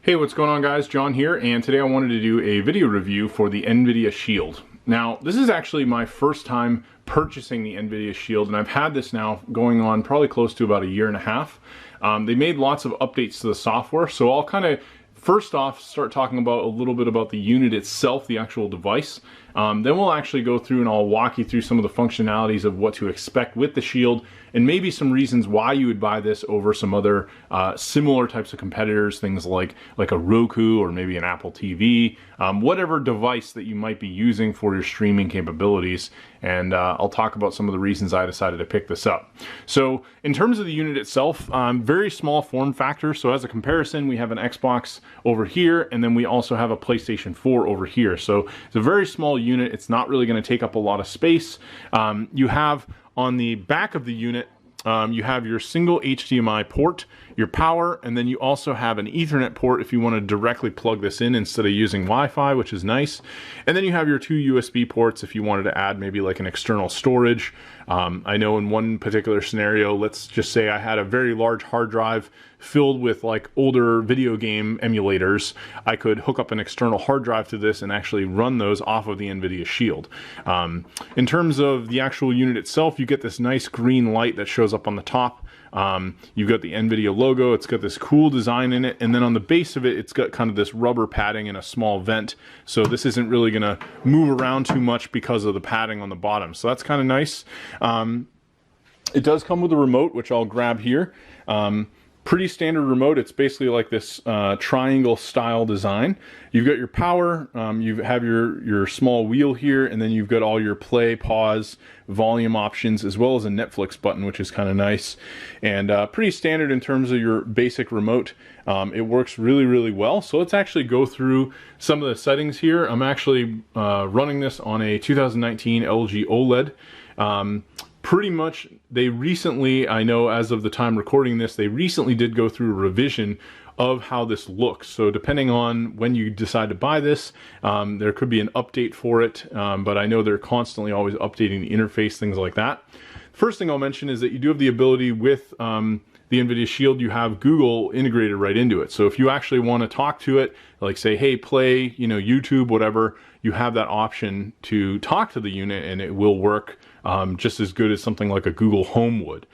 Hey, what's going on guys? John here, and today I wanted to do a video review for the Nvidia Shield. Now, this is actually my first time purchasing the Nvidia Shield, and I've had this now going on probably close to about a year and a half. They made lots of updates to the software, so I'll kind of first off start talking about a little bit about the unit itself, the actual device. Then we'll actually go through and I'll walk you through some of the functionalities of what to expect with the Shield and maybe some reasons why you would buy this over some other similar types of competitors, things like a Roku or maybe an Apple TV, whatever device that you might be using for your streaming capabilities. And I'll talk about some of the reasons I decided to pick this up. So in terms of the unit itself, very small form factor. So as a comparison, we have an Xbox over here, and then we also have a PlayStation 4 over here. So it's a very small unit. It's not really going to take up a lot of space. You have on the back of the unit, you have your single HDMI port, your power, and then you also have an Ethernet port if you want to directly plug this in instead of using Wi-Fi, which is nice. And then you have your two USB ports if you wanted to add maybe like an external storage. I know in one particular scenario, let's just say I had a very large hard drive filled with like older video game emulators. I could hook up an external hard drive to this and actually run those off of the Nvidia Shield. In terms of the actual unit itself, you get this nice green light that shows up on the top. You've got the Nvidia logo, it's got this cool design in it, and then on the base of it, it's got kind of this rubber padding and a small vent. So this isn't really gonna move around too much because of the padding on the bottom. So that's kind of nice. It does come with a remote, which I'll grab here. Pretty standard remote. It's basically like this triangle style design. You've got your power, you have your small wheel here, and then you've got all your play, pause, volume options, as well as a Netflix button, which is kind of nice. And pretty standard in terms of your basic remote. It works really, really well. So let's actually go through some of the settings here. I'm actually running this on a 2019 LG OLED. Pretty much, they recently, I know as of the time recording this, they recently did go through a revision of how this looks. So depending on when you decide to buy this, there could be an update for it, but I know they're constantly always updating the interface, things like that. First thing I'll mention is that you do have the ability with the Nvidia Shield, you have Google integrated right into it. So if you actually want to talk to it, like say, hey, play, YouTube, whatever, you have that option to talk to the unit and it will work just as good as something like a Google Home would.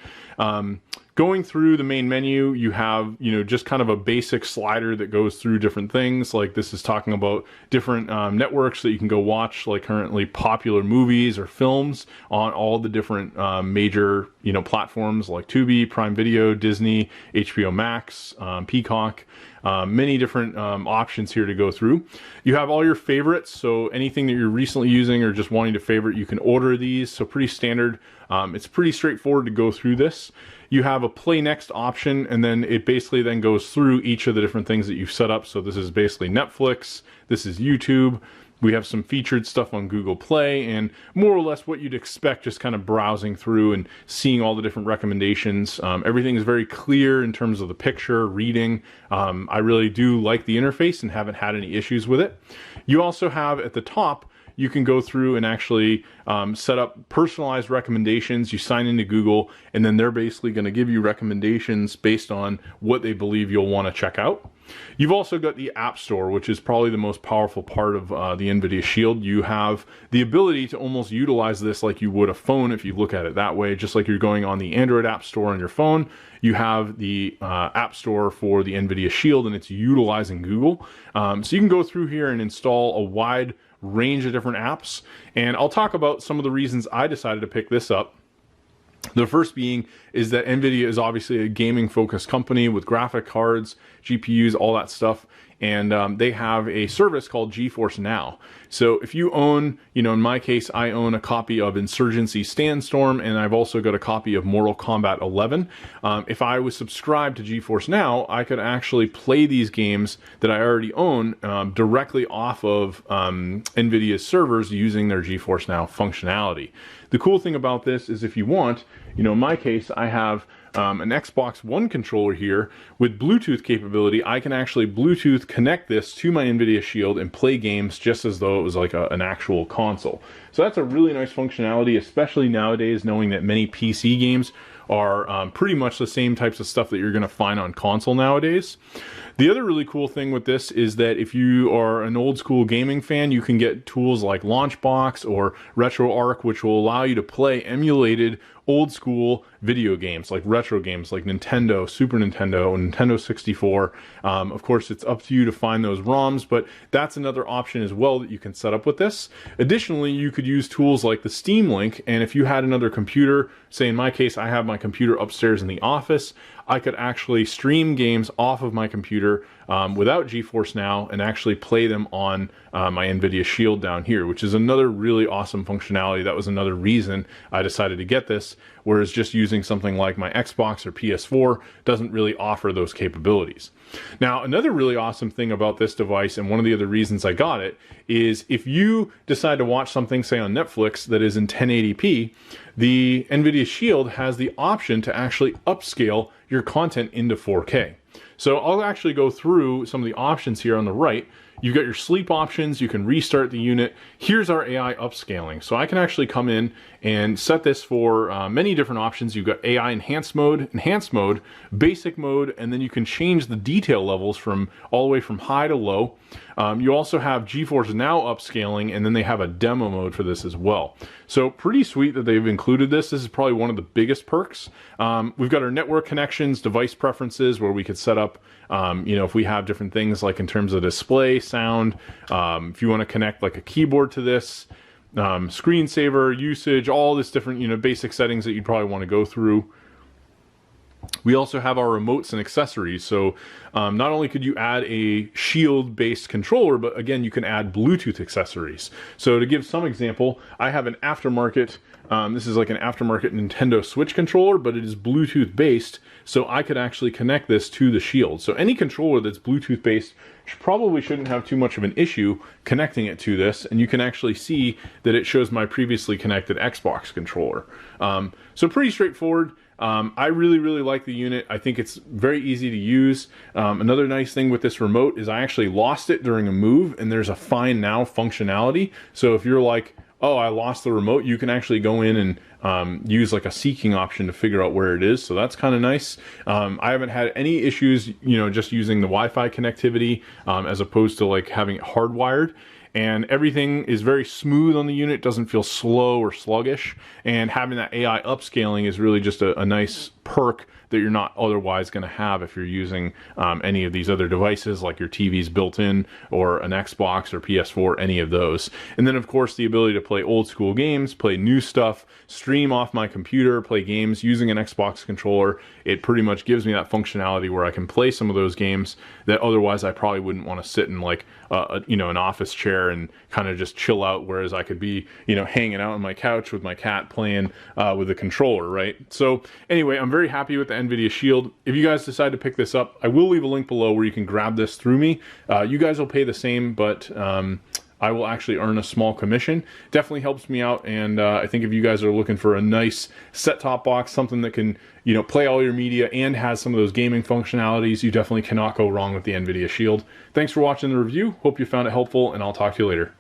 Going through the main menu, you have, just kind of a basic slider that goes through different things. Like this is talking about different networks that you can go watch, like currently popular movies or films on all the different major, platforms like Tubi, Prime Video, Disney, HBO Max, Peacock. Many different options here to go through. You have all your favorites, so anything that you're recently using or just wanting to favorite, you can order these, so pretty standard. It's pretty straightforward to go through this. You have a play next option, and then it basically then goes through each of the different things that you've set up. So this is basically Netflix, this is YouTube. We have some featured stuff on Google Play, and more or less what you'd expect, just kind of browsing through and seeing all the different recommendations. Everything is very clear in terms of the picture, reading. I really do like the interface and haven't had any issues with it. You also have at the top, you can go through and actually set up personalized recommendations. You sign into Google, and then they're basically going to give you recommendations based on what they believe you'll want to check out. You've also got the App Store, which is probably the most powerful part of the Nvidia Shield. You have the ability to almost utilize this like you would a phone if you look at it that way. Just like you're going on the Android App Store on your phone, you have the App Store for the Nvidia Shield, and it's utilizing Google. So you can go through here and install a wide range of different apps, and I'll talk about some of the reasons I decided to pick this up. The first being is that Nvidia is obviously a gaming focused company with graphic cards, GPUs, all that stuff. And they have a service called GeForce NOW. So if you own, in my case, I own a copy of Insurgency Sandstorm, and I've also got a copy of Mortal Kombat 11. If I was subscribed to GeForce NOW, I could actually play these games that I already own directly off of Nvidia's servers using their GeForce NOW functionality. The cool thing about this is if you want, in my case, I have an Xbox One controller here with Bluetooth capability. I can actually Bluetooth connect this to my Nvidia Shield and play games just as though it was like an actual console. So that's a really nice functionality, especially nowadays, knowing that many PC games are pretty much the same types of stuff that you're going to find on console nowadays. The other really cool thing with this is that if you are an old school gaming fan, you can get tools like Launchbox or RetroArch, which will allow you to play emulated old school video games, like retro games like Nintendo, Super Nintendo, Nintendo 64. Of course, it's up to you to find those ROMs, but that's another option as well that you can set up with this. Additionally, you could use tools like the Steam Link, and if you had another computer, say in my case, I have my computer upstairs in the office, I could actually stream games off of my computer without GeForce NOW and actually play them on my Nvidia Shield down here, which is another really awesome functionality. That was another reason I decided to get this, whereas just using something like my Xbox or PS4 doesn't really offer those capabilities. Now, another really awesome thing about this device, and one of the other reasons I got it, is if you decide to watch something, say on Netflix, that is in 1080p, the Nvidia Shield has the option to actually upscale your content into 4K. So I'll actually go through some of the options here on the right. You've got your sleep options, you can restart the unit. Here's our AI upscaling. So I can actually come in and set this for many different options. You've got AI enhanced mode, basic mode, and then you can change the detail levels from all the way from high to low. You also have GeForce NOW upscaling, and then they have a demo mode for this as well. So pretty sweet that they've included this. This is probably one of the biggest perks. We've got our network connections, device preferences, where we could set up, you know, if we have different things like in terms of display, sound, if you want to connect like a keyboard to this, screensaver, usage, all this different, you know, basic settings that you'd probably want to go through. We also have our remotes and accessories. So not only could you add a Shield-based controller, but again, you can add Bluetooth accessories. So to give some example, I have an aftermarket, this is like an aftermarket Nintendo Switch controller, but it is Bluetooth-based, so I could actually connect this to the Shield. So any controller that's Bluetooth-based probably shouldn't have too much of an issue connecting it to this, and you can actually see that it shows my previously connected Xbox controller. So pretty straightforward. I really like the unit. I think it's very easy to use. Another nice thing with this remote is I actually lost it during a move, and there's a Find Now functionality. So if you're like, oh, I lost the remote, you can actually go in and use like a seeking option to figure out where it is. So that's kind of nice. I haven't had any issues, you know, just using the Wi-Fi connectivity as opposed to like having it hardwired. And everything is very smooth on the unit, doesn't feel slow or sluggish, and having that AI upscaling is really just a nice perk that you're not otherwise going to have if you're using any of these other devices like your TV's built in or an Xbox or PS4, any of those. And then of course the ability to play old school games, play new stuff, stream off my computer, play games using an Xbox controller. It pretty much gives me that functionality where I can play some of those games that otherwise I probably wouldn't want to sit in like you know, an office chair and kind of just chill out, whereas I could be, you know, hanging out on my couch with my cat playing with a controller, right? So anyway, I'm very happy with the Nvidia Shield. If you guys decide to pick this up, I will leave a link below where you can grab this through me. You guys will pay the same, but I will actually earn a small commission. Definitely helps me out, and I think if you guys are looking for a nice set-top box, something that can, you know, play all your media and has some of those gaming functionalities, you definitely cannot go wrong with the Nvidia Shield. Thanks for watching the review. Hope you found it helpful, and I'll talk to you later.